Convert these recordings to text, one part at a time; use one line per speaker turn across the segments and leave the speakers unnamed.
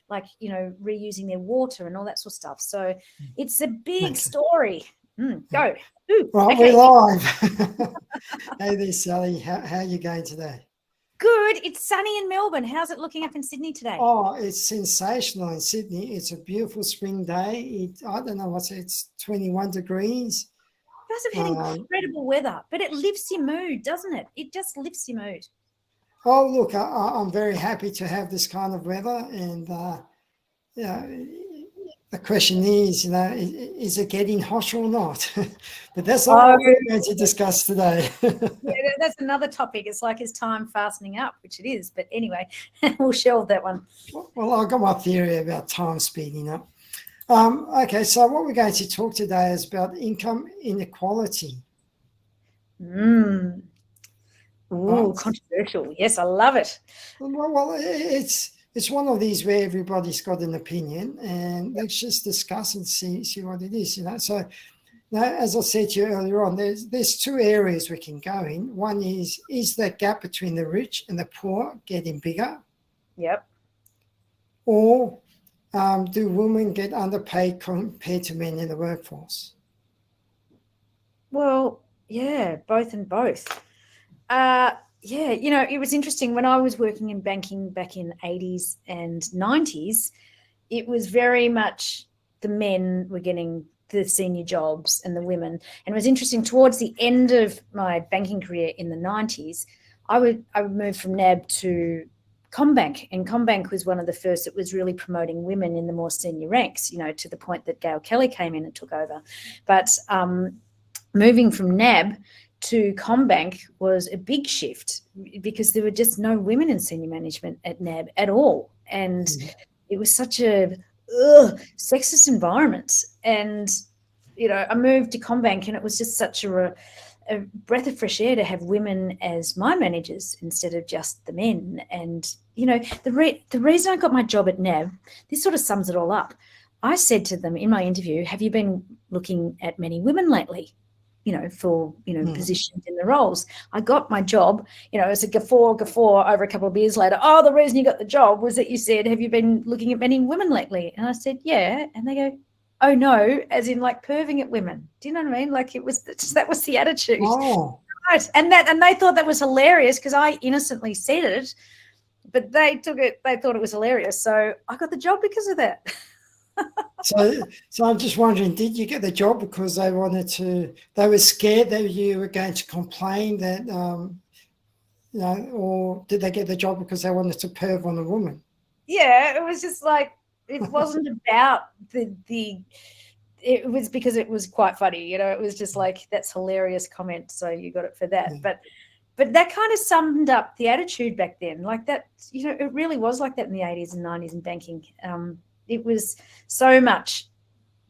like, reusing their water and all that sort of stuff. So it's a big story. Go. Ooh,
Right,
okay.
we're live. Hey there, Sally. How are you going today?
Good. It's sunny in Melbourne. How's it looking up in Sydney today?
Oh, it's sensational in Sydney. It's a beautiful spring day. I don't know it's 21 degrees.
You guys have had incredible weather, but it lifts your mood, doesn't it? It just lifts your mood.
Oh, look, I'm very happy to have this kind of weather. And, the question is, is it getting hot or not? But that's not what we're going to discuss today.
Yeah, that's another topic. It's like, is time fastening up, which it is. But anyway, we'll shelve that one.
Well, I've got my theory about time speeding up. Okay, so what we're going to talk today is about income inequality.
Ooh, controversial. Yes, I love it.
Well, it's one of these where everybody's got an opinion, and let's just discuss and see what it is. So now, as I said to you earlier on, there's two areas we can go in. One is the gap between the rich and the poor getting bigger?
Yep.
Or do women get underpaid compared to men in the workforce?
Well, yeah, both and both. Yeah, it was interesting when I was working in banking back in 80s and 90s, it was very much the men were getting the senior jobs and the women. And it was interesting, towards the end of my banking career in the 90s, I would move from NAB to CommBank, and CommBank was one of the first that was really promoting women in the more senior ranks, to the point that Gail Kelly came in and took over. But moving from NAB to CommBank was a big shift, because there were just no women in senior management at NAB at all. And it was such a sexist environment. And, I moved to CommBank, and it was just such a breath of fresh air to have women as my managers instead of just the men. And, the reason I got my job at NAB, this sort of sums it all up. I said to them in my interview, have you been looking at many women lately? For positions in the roles. I got my job, as a guffaw over a couple of beers later. Oh, the reason you got the job was that you said, have you been looking at many women lately? And I said, yeah. And they go, oh no, as in like perving at women. Do you know what I mean? Like, that was the attitude.
Oh.
Right. And they thought that was hilarious, because I innocently said it, but they thought it was hilarious. So I got the job because of that.
So I'm just wondering, did you get the job because they were scared that you were going to complain that, or did they get the job because they wanted to perv on a woman?
Yeah, it was just like, it wasn't about it was because it was quite funny, it was just like, that's hilarious comment, so you got it for that. Yeah. But that kind of summed up the attitude back then. Like that, it really was like that in the 80s and 90s in banking. It was so much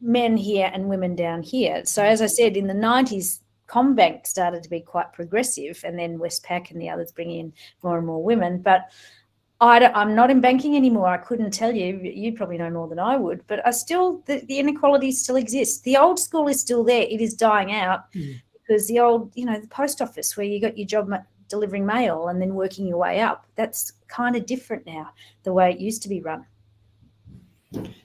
men here and women down here. So as I said, in the 90s, CommBank started to be quite progressive, and then Westpac and the others bring in more and more women. But I'm not in banking anymore. I couldn't tell you. You probably know more than I would. But the inequality still exists. The old school is still there. It is dying out because the old, the post office where you got your job delivering mail and then working your way up, that's kind of different now, the way it used to be run.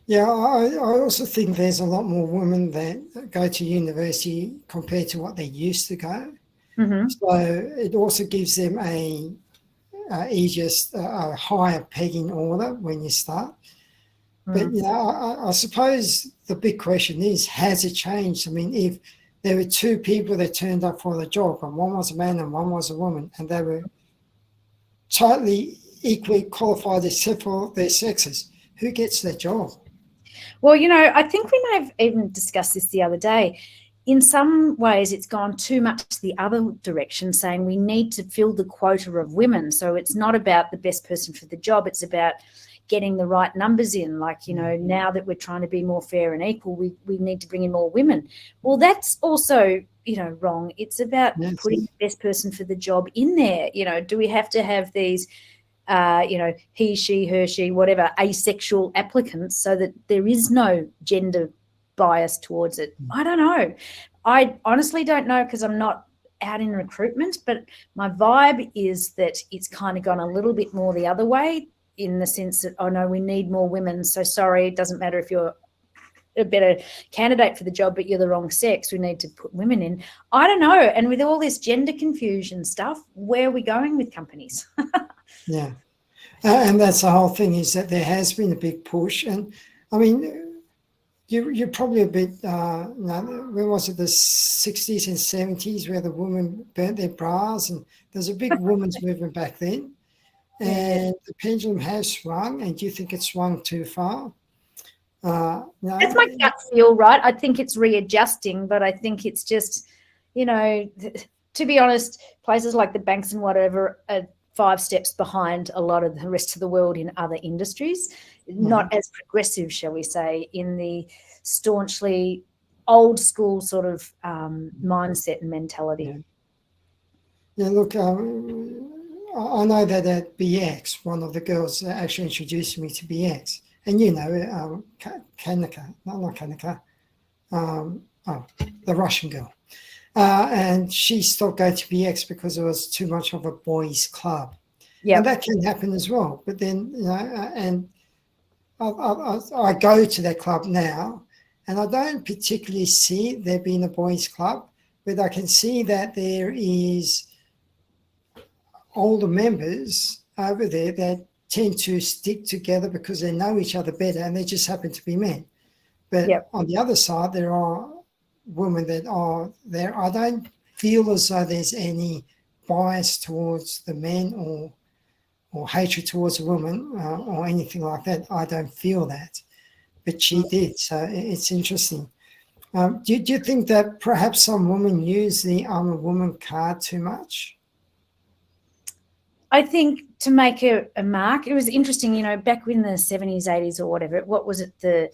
Yeah, I also think there's a lot more women that go to university compared to what they used to go.
Mm-hmm.
So it also gives them a higher pegging order when you start. But, I suppose the big question is, has it changed? I mean, if there were two people that turned up for the job, and one was a man and one was a woman, and they were totally equally qualified except for their sexes, who gets that job?
Well, I think we may have even discussed this the other day. In some ways, it's gone too much the other direction, saying we need to fill the quota of women. So it's not about the best person for the job. It's about getting the right numbers in. Like, now that we're trying to be more fair and equal, we need to bring in more women. Well, that's also, wrong. It's about putting the best person for the job in there. Do we have to have these he, she, her, she, whatever, asexual applicants so that there is no gender bias towards it? I don't know. I honestly don't know, because I'm not out in recruitment, but my vibe is that it's kind of gone a little bit more the other way. in the sense that, oh no, we need more women, so sorry, it doesn't matter if you're a better candidate for the job, but you're the wrong sex, we need to put women in. I don't know. And with all this gender confusion stuff, where are we going with companies?
Yeah. And that's the whole thing, is that there has been a big push. And I mean, you're probably a bit, when was it, the 60s and 70s, where the women burnt their bras, and there's a big women's movement back then. And the pendulum has swung, and do you think it swung too far? No.
That's my gut feel, right? I think it's readjusting, but I think it's just, to be honest, places like the banks and whatever are 5 steps behind a lot of the rest of the world in other industries, not as progressive, shall we say, in the staunchly old school sort of mindset and mentality.
Yeah, look, I know that at BX, one of the girls actually introduced me to BX. And Kanika, not Kanika, the Russian girl. And she stopped going to BX because it was too much of a boys' club. Yeah. And that can happen as well. But then, and I go to that club now, and I don't particularly see there being a boys' club, but I can see that there is older members over there that tend to stick together because they know each other better, and they just happen to be men. But on the other side, there are women that are there. I don't feel as though there's any bias towards the men or hatred towards a woman or anything like that. I don't feel that. But she did, so it's interesting. Do you think that perhaps some women use the I'm a woman card too much?
I think to make a mark, it was interesting, back in the 70s, 80s or whatever, what was it, the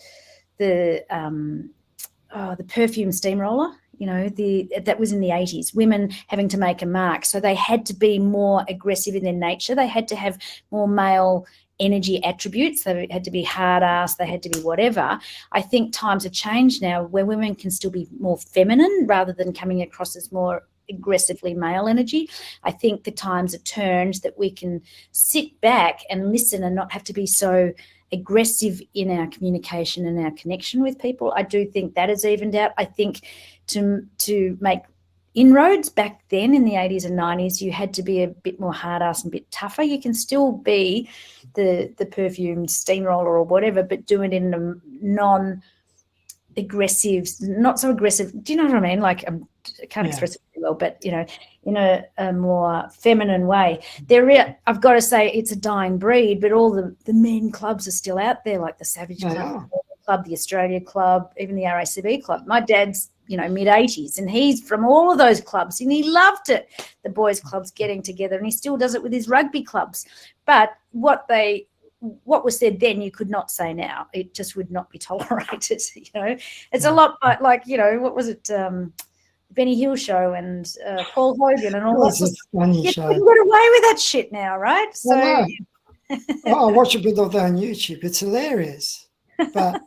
perfume steamroller, that was in the 80s, women having to make a mark. So they had to be more aggressive in their nature. They had to have more male energy attributes. They had to be hard ass. They had to be whatever. I think times have changed now where women can still be more feminine rather than coming across as more aggressively male energy. I think the times have turned that we can sit back and listen and not have to be so aggressive in our communication and our connection with people. I do think that has evened out. I think to make inroads back then in the 80s and 90s, you had to be a bit more hard ass and a bit tougher. You can still be the perfume steamroller or whatever, but do it in a non-aggressive, not so aggressive. Do you know what I mean? Like, I can't express it very well, but, in a more feminine way. I've got to say, it's a dying breed, but all the men clubs are still out there, like the Savage Club, the Australia Club, even the RACB Club. My dad's, mid-80s, and he's from all of those clubs, and he loved it, the boys' clubs getting together, and he still does it with his rugby clubs. But what was said then, you could not say now. It just would not be tolerated, It's a lot like, what was it, Benny Hill show and Paul Hogan and all that.
It's a funny show.
You got away with that shit now, right? So
I watch a bit of that on YouTube. It's hilarious, but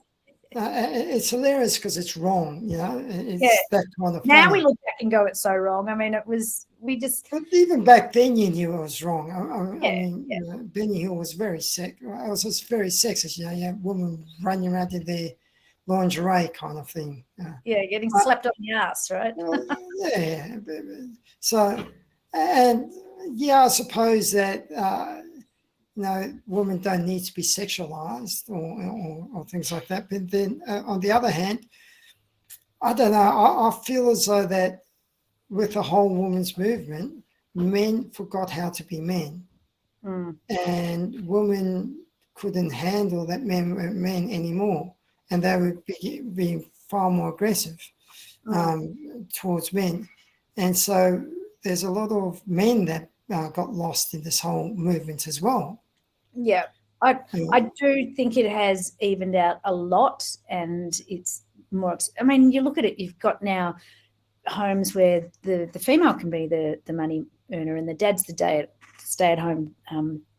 it's hilarious because it's wrong, It's that kind of.
Now
funny.
we look back and go, it's so wrong. I mean,
But even back then, you knew it was wrong. I mean, Benny Hill was very I was just very sexist. You had women running around in their lingerie kind of thing.
Getting slapped on the ass, right?
So, and I suppose that women don't need to be sexualized or things like that. But then on the other hand, I don't know. I feel as though that with the whole women's movement, men forgot how to be men, and women couldn't handle that men weren't men anymore, and they would be far more aggressive towards men. And so there's a lot of men that got lost in this whole movement as well.
Yeah, I do think it has evened out a lot, and it's more. I mean, you look at it. You've got now homes where the female can be the money earner, and the dad's the stay-at-home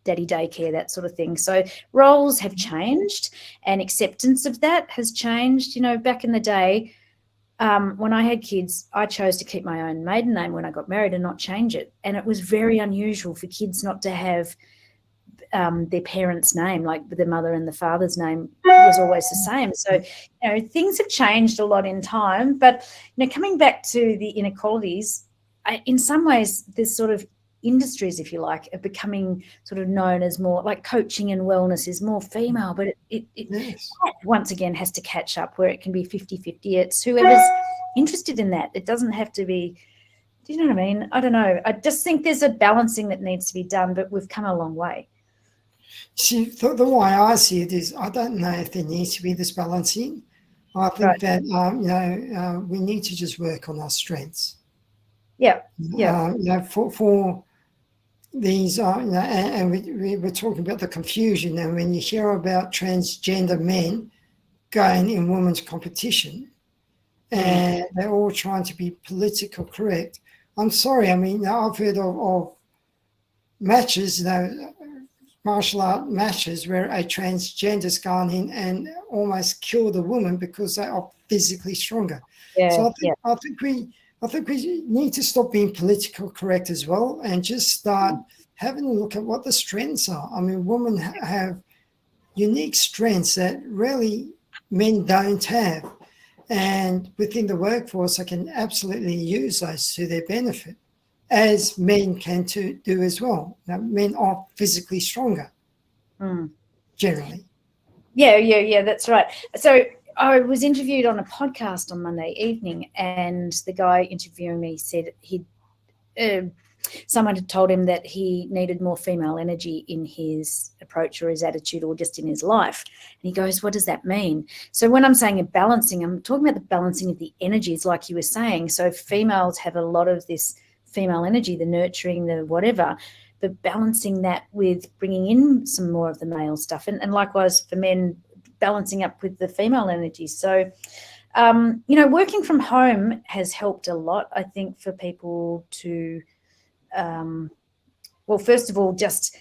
daddy daycare, that sort of thing. So roles have changed, and acceptance of that has changed. Back in the day, when I had kids, I chose to keep my own maiden name when I got married and not change it, and it was very unusual for kids not to have their parents' name, like the mother and the father's name was always the same. So, things have changed a lot in time. But, coming back to the inequalities, in some ways, there's sort of industries, if you like, are becoming sort of known as more like coaching and wellness is more female, but it
Yes.
once again has to catch up where it can be 50-50. It's whoever's interested in that. It doesn't have to be, do you know what I mean? I don't know. I just think there's a balancing that needs to be done, but we've come a long way.
See, the way I see it is, I don't know if there needs to be this balancing. I think that we need to just work on our strengths.
Yeah.
For these, and we were talking about the confusion, and when you hear about transgender men going in women's competition, and they're all trying to be political correct. I'm sorry. I mean, I've heard of matches, martial art matches where a transgender's gone in and almost killed a woman because they are physically stronger. So I think we need to stop being political correct as well, and just start having a look at what the strengths are. I mean, women have unique strengths that really men don't have. And within the workforce, I can absolutely use those to their benefit, as men can do as well. Now, men are physically stronger, generally.
Yeah, that's right. So I was interviewed on a podcast on Monday evening, and the guy interviewing me said someone had told him that he needed more female energy in his approach or his attitude or just in his life. And he goes, what does that mean? So when I'm saying a balancing, I'm talking about the balancing of the energies, like you were saying. So females have a lot of this female energy, the nurturing, the whatever, but balancing that with bringing in some more of the male stuff. And likewise for men, balancing up with the female energy. So, working from home has helped a lot, I think, for people to, first of all, just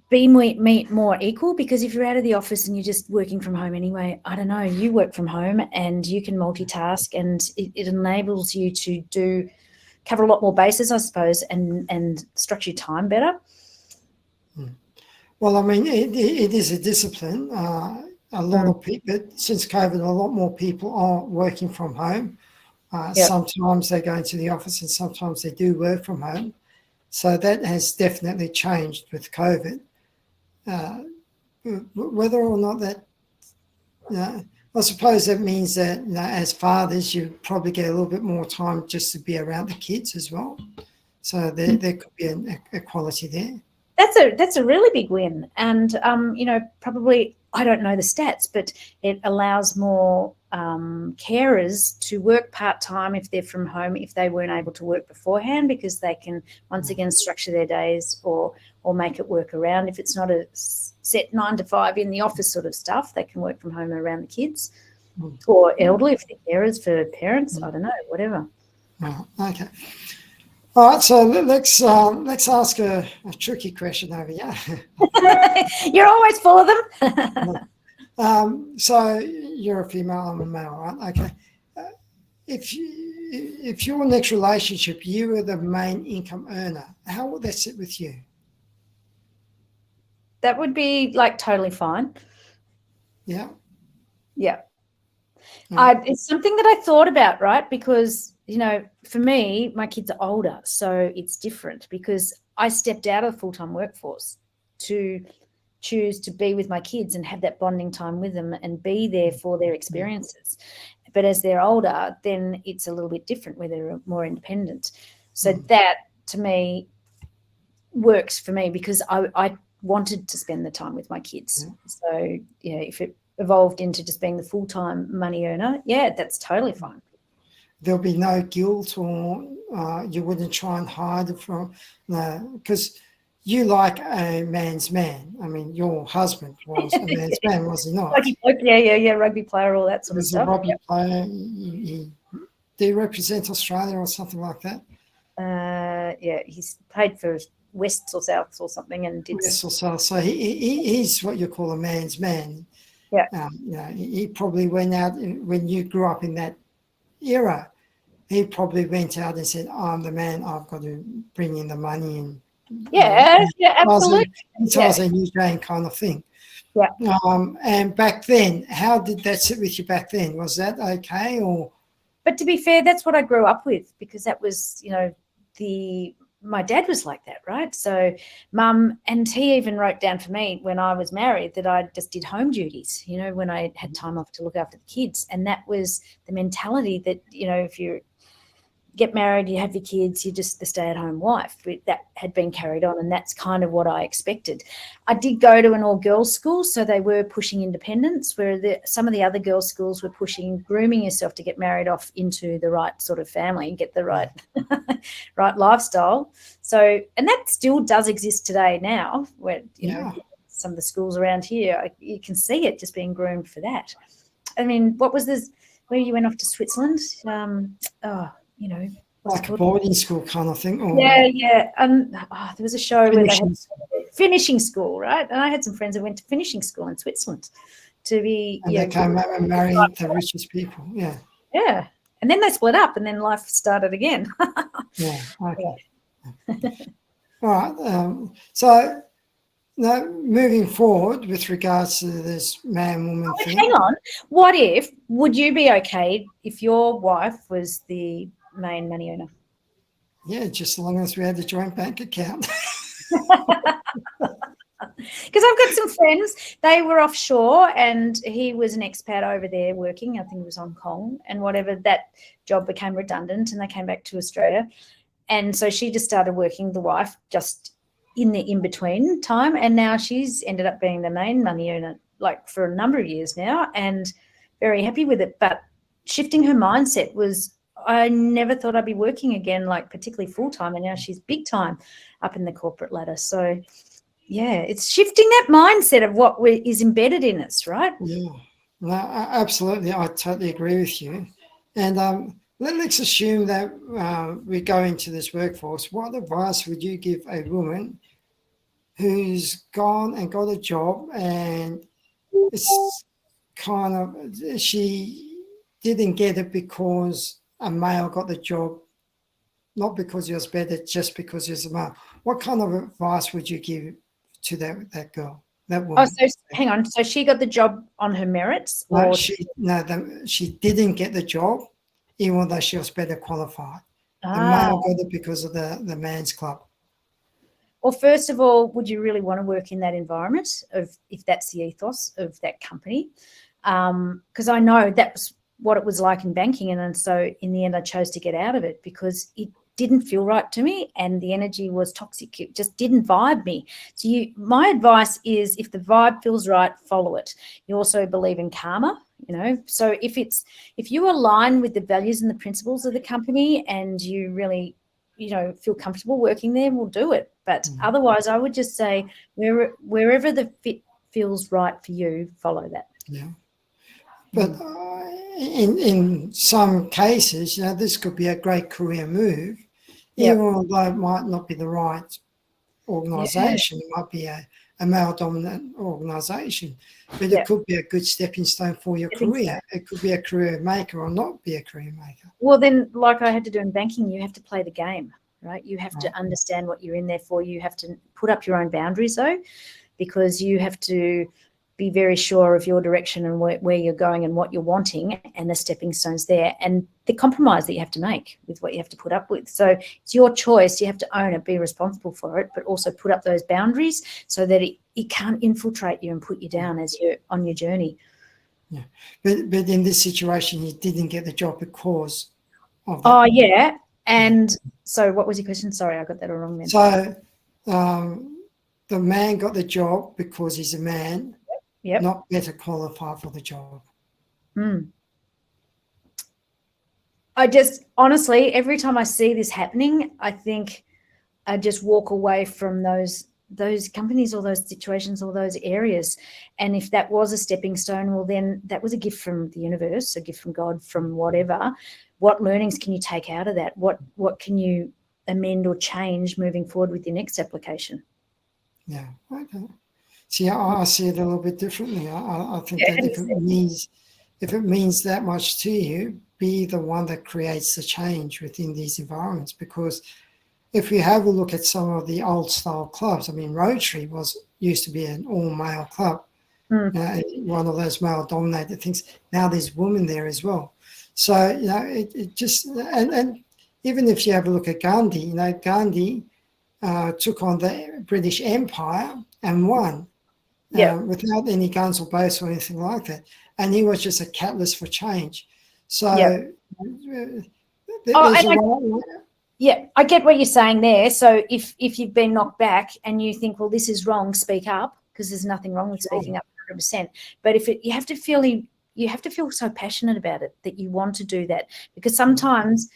be more equal, because if you're out of the office and you're just working from home anyway, I don't know, you work from home and you can multitask, and it enables you to cover a lot more bases, I suppose, and structure your time better.
Well, I mean, it is a discipline. A lot of people, since COVID, a lot more people are working from home. Sometimes they go into the office and sometimes they do work from home. So that has definitely changed with COVID. Whether or not that, I suppose that means that as fathers, you probably get a little bit more time just to be around the kids as well. So there could be an equality there.
That's a really big win. And, probably, I don't know the stats, but it allows more carers to work part-time if they're from home, if they weren't able to work beforehand, because they can once again structure their days or make it work around. If it's not a set 9 to 5 in the office sort of stuff, they can work from home around the kids or elderly if they're carers for parents. I don't know, whatever.
Oh, okay. All right, so let's ask a tricky question over here.
You're always full of them.
So you're a female, I'm a male, right? Okay. If your next relationship, you were the main income earner, how would that sit with you?
That would be like totally fine.
Yeah.
Yeah. It's something that I thought about, right? Because, for me, my kids are older, so it's different, because I stepped out of the full-time workforce to choose to be with my kids and have that bonding time with them and be there for their experiences. But as they're older, then it's a little bit different, where they're more independent. So that, to me, works for me, because I wanted to spend the time with my kids. So, if it evolved into just being the full-time money earner, that's totally fine.
There'll be no guilt, or you wouldn't try and hide it from, because you like a man's man. I mean, your husband was a man's man, was he not?
Yeah, rugby player, all that sort of stuff.
He was a rugby player. Did he represent Australia or something like that?
He's played for Wests or Souths or something, and did
West or South. So he's what you call a man's man.
Yeah.
He probably went out when you grew up in that era. He probably went out and said, "I'm the man. I've got to bring in the money and
Yeah, yeah, absolutely.
As a new Jane kind of thing.
Yeah.
And back then, how did that sit with you back then? Was that okay, or?
But to be fair, that's what I grew up with, because that was, my dad was like that, right? So mum, and he even wrote down for me when I was married that I just did home duties, when I had time off to look after the kids. And that was the mentality that, if you get married, you have your kids, you're just the stay-at-home wife. That had been carried on, and that's kind of what I expected. I did go to an all-girls school, so they were pushing independence, where some of the other girls' schools were pushing grooming yourself to get married off into the right sort of family and get the right right lifestyle. So, and that still does exist today now, where, some of the schools around here, you can see it just being groomed for that. I mean, what was this, where you went off to Switzerland?
Like a boarding school kind of thing? Or
yeah. There was a show where they had finishing school, right? And I had some friends that went to finishing school in Switzerland to be.
And they came out and married the richest people, yeah.
Yeah. And then they split up, and then life started again.
Yeah, okay. All right. So now moving forward with regards to this man-woman thing.
Hang on. Would you be okay if your wife was the main money earner?
Yeah, just as long as we had a joint bank account.
Because I've got some friends, they were offshore, and he was an expat over there working. I think it was Hong Kong, and whatever, that job became redundant, and they came back to Australia. And so she just started working, the wife, just in the in-between time, and now she's ended up being the main money earner, like, for a number of years now, and very happy with it. But shifting her mindset was, I never thought I'd be working again, like particularly full-time, and now she's big time up in the corporate ladder. So yeah, it's shifting that mindset of what is embedded in us, right?
Yeah, no, absolutely. I totally agree with you. And let's assume that we go into this workforce. What advice would you give a woman who's gone and got a job, and it's kind of, she didn't get it because a male got the job, not because he was better, just because he was a male? What kind of advice would you give to that girl, that woman?
Oh, so hang on. So she got the job on her merits?
No, she didn't get the job, even though she was better qualified. The male got it because of the man's club.
Well, first of all, would you really want to work in that environment, if that's the ethos of that company? Because I know that's what it was like in banking, and so in the end I chose to get out of it because it didn't feel right to me, and the energy was toxic. It just didn't vibe me. So my advice is, if the vibe feels right, follow it. You also believe in karma, so if you align with the values and the principles of the company, and you really feel comfortable working there, we'll do it. But otherwise, I would just say, wherever the fit feels right for you, follow that.
Yeah. But in some cases, this could be a great career move, even although it might not be the right organisation. It might be a male-dominant organisation, but it could be a good stepping stone for your career. It could be a career maker or not be a career maker.
Well, then, like I had to do in banking, you have to play the game, right? You have to understand what you're in there for. You have to put up your own boundaries, though, because you have to be very sure of your direction and where you're going and what you're wanting, and the stepping stones there, and the compromise that you have to make with what you have to put up with. So it's your choice. You have to own it, be responsible for it, but also put up those boundaries so that it can't infiltrate you and put you down as you're on your journey.
Yeah, but in this situation, you didn't get the job because of that.
Oh, yeah. And so what was your question? Sorry, I got that all wrong then.
So the man got the job because he's a man, not better qualified for the job.
I just, honestly, every time I see this happening, I think I just walk away from those companies or those situations or those areas. And if that was a stepping stone, well, then that was a gift from the universe, a gift from God, from whatever. What learnings can you take out of that? What can you amend or change moving forward with your next application?
Yeah, okay. See, I see it a little bit differently. I think that if it means that much to you, be the one that creates the change within these environments, because if you have a look at some of the old style clubs, I mean, Rotary used to be an all male club, one of those male dominated things. Now there's women there as well. So, it just, and even if you have a look at Gandhi, Gandhi took on the British Empire and won without any guns or boats or anything like that. And he was just a catalyst for change. So
I get what you're saying there. So if you've been knocked back and you think, well, this is wrong, speak up, because there's nothing wrong with speaking up 100%. But you have to feel so passionate about it that you want to do that, because sometimes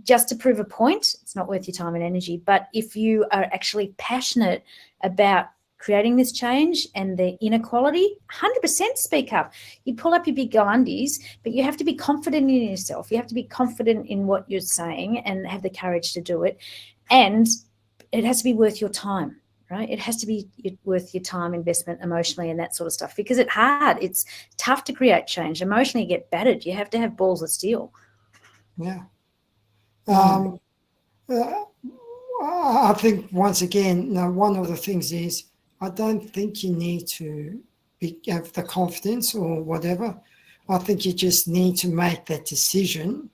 just to prove a point, it's not worth your time and energy. But if you are actually passionate about creating this change and the inequality, 100% speak up. You pull up your big girl undies, but you have to be confident in yourself. You have to be confident in what you're saying and have the courage to do it. And it has to be worth your time, right? It has to be worth your time, investment, emotionally, and that sort of stuff, because it's hard. It's tough to create change. Emotionally, you get battered. You have to have balls of steel.
Yeah. I think, once again, one of the things is, I don't think you need to have the confidence or whatever. I think you just need to make that decision,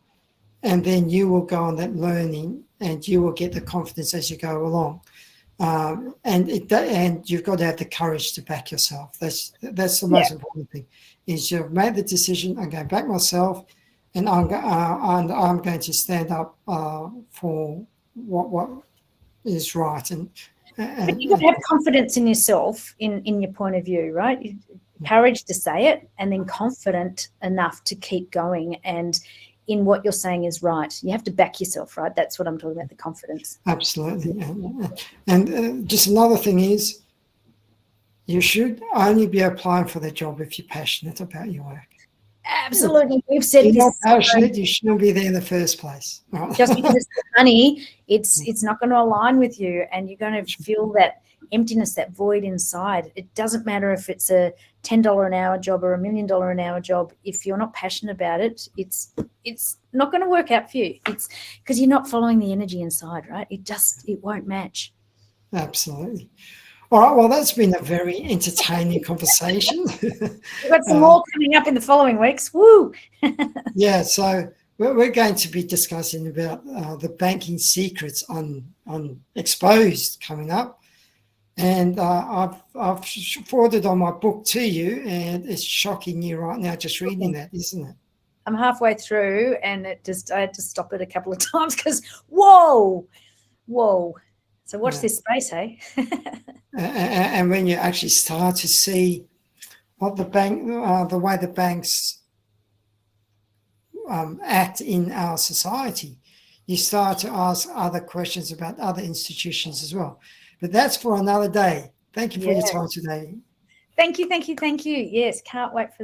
and then you will go on that learning and you will get the confidence as you go along. And you've got to have the courage to back yourself. That's the most important thing, is you've made the decision, I'm going to back myself, and I'm going to stand up for what is right. But
you've got to have confidence in yourself, in your point of view, right? Courage to say it, and then confident enough to keep going and in what you're saying is right. You have to back yourself, right? That's what I'm talking about, the confidence.
Absolutely. And just another thing is, you should only be applying for the job if you're passionate about your work.
Absolutely. We've said
if
this.
You're not passionate, you shouldn't be there in the first place.
Just because it's money, it's not going to align with you, and you're going to feel that emptiness, that void inside. It doesn't matter if it's a $10 an hour job or $1 million an hour job. If you're not passionate about it, it's not going to work out for you. It's because you're not following the energy inside, right? It won't match.
Absolutely. All right, well, that's been a very entertaining conversation.
We've got some more coming up in the following weeks. Woo!
Yeah, so we're going to be discussing about the banking secrets on Exposed coming up. And I've forwarded on my book to you, and it's shocking you right now just reading that, isn't it?
I'm halfway through, and I had to stop it a couple of times because, whoa. So watch this space, hey?
And when you actually start to see what the way the banks act in our society, you start to ask other questions about other institutions as well. But that's for another day. Thank you for your time today.
Thank you. Yes, can't wait for